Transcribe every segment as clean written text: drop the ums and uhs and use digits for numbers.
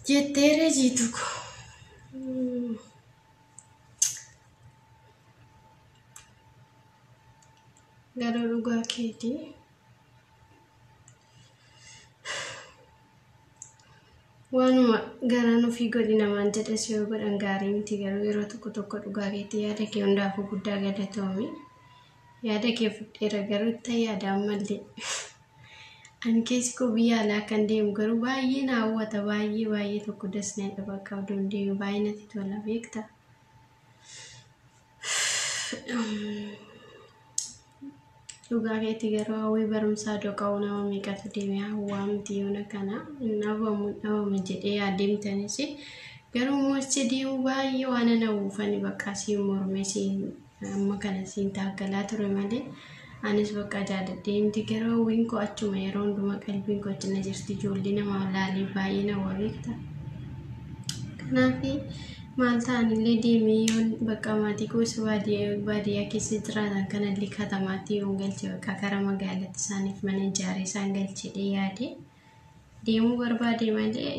Jettere jitu ko. Garuu dhugaa keetii waanuma garaan ofii godhi namaan jedhes yoo godhan gaarii miti. Garuu yeroo tokko tokko dhugaa keetii yaada kee hundaafuu guddaa galatoomi. Yaada kee fudheera garuu itti yaadaan mallee ani keessi koo biyya alaa kan deemu garuu baay'ee na hawwata. Baay'ee tokko dasnee qaba qabduun deemu baay'ee natti tola beekta. Dhugaa keetii garuu hawwii barumsaa dhoka'uu nama meeqatu deeme hawwaa miti yoona kana dhabamu jedhee adeemtanis garuu moossi deemu baay'ee waan na hawwufani bakka siin mormee siin amma kana siin taaggalaa ture malee anis bakka jaaladhee miti. Garuu hawwiin koo achuma yeroo hundumaa qalbiin koo achi na jirti. Ijoollee nama laalee baay'ee na hawwa beekta. Kanaaf maal ta'anillee deemee yoon bakka maatii gosa baadiyyaa keessa jiraatan kanallee katamaatti yoon galche bakka karaa magaalaatti isaaniif mana ijaaree isaan galchee yaade deemuu barbaade malee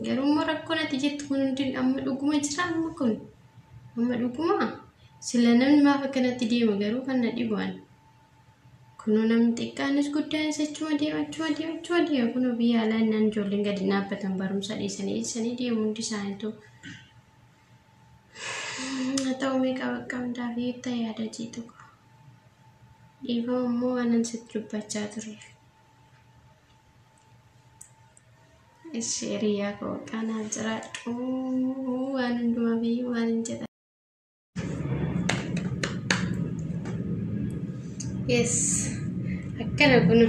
garuu immoo rakkoo natti jettu kun hundi amma dhuguma jira amma dhuguma sila namni maaf akkanatti deema garuu kan na dhibu'an kunoo namni xiqqaanis guddaanis achuma deema kunoo biyya alaa innaan ijoolleen gadi dhaabbatan barumsa dhiisanii deemu hundi isaaniitu haa ta'u meeqa bakka hundaaf itti yaada jiitu dhiifama immoo waanan sitti dubbachaa ture. Hiriyaa koo kanaan jiraadhu waan hundumaa biyyuu waan hin jedha. Yes, akkana kunu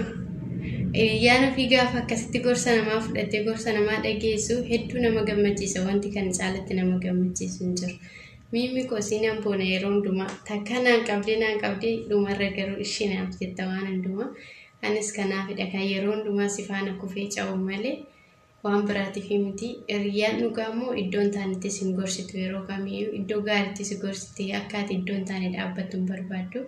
yaana fi gaafa akkasitti gorsa namaa fudhattee gorsa namaa dhageessu hedduu nama gammachiisa. Wanti kan caalatti nama gammachiisu hin jiru. Miimmi koo siinaan boona yeroo hundumaa takka naan qabdee dhumarra garuu ishee naaf jetta waan hundumaa. Anis kanaafidha kan yeroo hundumaa si faana kufee ca'u malee waan biraatiif miti. Hiriyaan dhugaa immoo iddoon taanitti sin gorsitu yeroo kamiyyuu iddoo gaariitti si gorsiti akka ati iddoon taane dhaabbattu hin barbaaddu.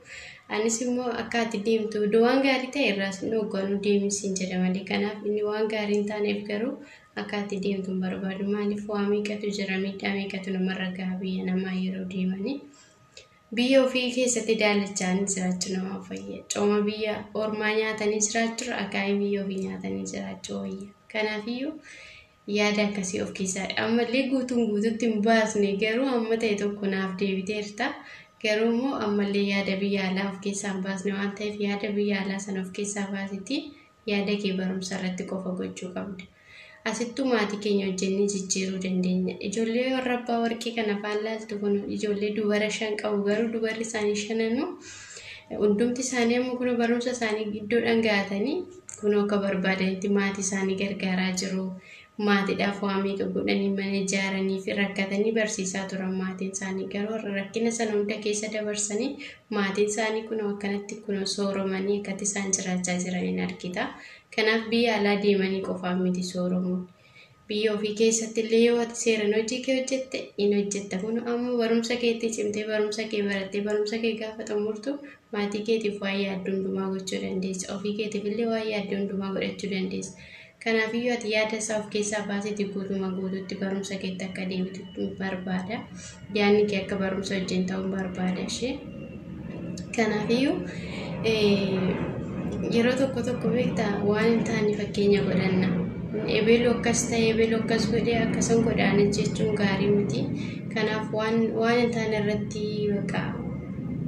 Anis immoo akka ati deemtu iddoo waan gaarii ta'e irraas inni hogganuu deemisiin jedha malee. Kanaaf inni waan gaarii hin taaneef garuu akka ati deemtu hin barbaadu. Maaliif waa meeqatu jira miidhaa meeqatu namarra gaha biyya namaa yeroo deemanii. Biyya ofii keessatti daalachaan jiraachuu nama fayyada. Cooma biyya ormaa nyaatanii jiraachuu akaayii biyya ofii nyaatanii jiraachuu wayya. Kanaafiyyuu yaada akkasii of keessaa ammallee guutuutti hin baasne garuu amma ta'e tokko naaf deebiteerta. Garuu immoo ammallee yaada biyya alaa of keessaa hin baasne waan ta'eef yaada biyya alaa sana of keessaa baasiti yaada kee barumsa irratti qofa gochuu qabda. Asittuu maatii keenya hojjennee jijjiiruu dandeenya. Ijoollee warra abbaa warqii kana afaan laaltu kun ijoollee dubara 5 qabu garuu dubarri isaanii 5 hundumti isaanii amma kun barumsa isaanii iddoo dhangaatanii kun akka barbaadanitti maatii isaanii gargaaraa jiru. Maatiidhaaf waa meeqa godhanii mana ijaaranii fi rakkatanii barsiisaa turan maatiin isaanii garuu rakkina sana hunda keessa dabarsanii maatiin isaanii kun akkanatti kun sooromanii akkatti isaan jiraachaa jiran argita. Kanaaf biyya alaa deemanii qofaaf miti sooromuun. Biyya ofii keessatti illee yoo ati seeraan hojii kee hojjette in hojjetta. Kun amma barumsa keetti cimtee barumsa kee barattee barumsa kee gaafa xumurtu maatii keetiif waa yaaddu hundumaa gochuu dandeessa. Ofii keetiif illee waa yaaddu hundumaa godhachuu dandeessa. Kanaafiyyuu ati yaada isaa of keessaa baasiti guutuutti barumsa keetti akka deebitu barbaada. Yaadni kee akka barumsa wajjin ta'uun barbaada ishee. Kanaafiyyuu yeroo tokko beektaa waan hin taane fakkeenya godhanna. Ebeeloo akkas ta'e ebeeloo akkas godhee akkasuma godhaan jechuun gaarii miti. Kanaaf waan hin taane irratti baqa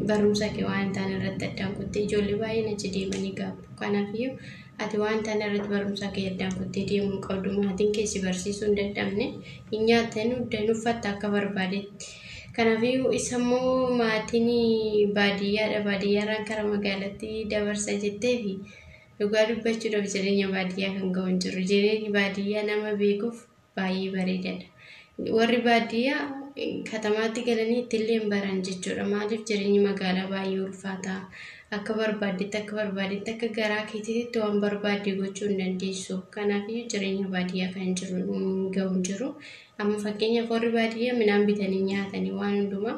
barumsa kee waan hin taane irratti addaan kuttee ijoollee baay'een achi deemanii gaabbu. Kanaafiyyuu ati waan hin taane irratti barumsa kee addaan kuttee deemuu qabdu. Maatiin kee si barsiisuu hin dadhabne hin nyaattan hin uffatta akka barbaadetti. Kanaafiyyuu isa immoo maatiin baadiyyaarraan karaa magaalaatti dabarsa jetteefi dhugaa dubbachuudhaaf jireenya baadiyyaa kan ga'u hin jiru. Jireenyi baadiyyaa nama beekuuf baay'ee bareedaadha. Warri baadiyyaa katamaatti galanii ittillee hin baran jechuudha. Maaliif jireenyi magaalaa baay'ee ulfaataa akka barbaadetti akka garaa keetiitti waan barbaade gochuu hin dandeessu. Kanaafiyyuu jireenya baadiyyaa kan jiru amma fakkeenyaaf warri baadiyyaa midhaan bitanii nyaatanii waan hundumaa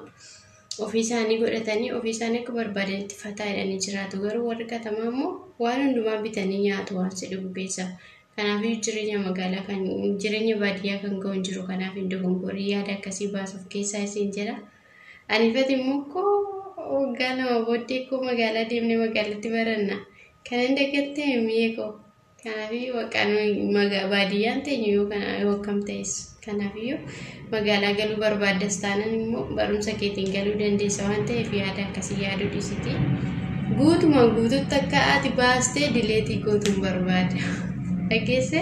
ofii isaanii godhatanii ofii isaanii akka barbaadanitti fataa'anii jiraatu. Garuu warri katamaa immoo waan hundumaa bitanii nyaatu waan jedhu keessa. Kanaafiyyuu jireenya baadiyyaa kan ga'uun jiru. Kanaaf hin dogongorii yaada akkasii baasuuf keessaa isin jedha. Anifati immoo waggaa lama booddee magaalaa deemnee magaalatti baranna. Kan hin dagatte mi'ee koo. Kanaafiyyuu baadiyyaan teenyu yoo akkam ta'es. Kanaafiyyuu magaalaa galuu barbaaddas taanaan immoo barumsa keetiin galuu dandeessa waan ta'eef yaada akkasii yaaduu dhiisiti. Guutumaan guututti akka ati baastee dileetii gootuun barbaada. Dhageesse?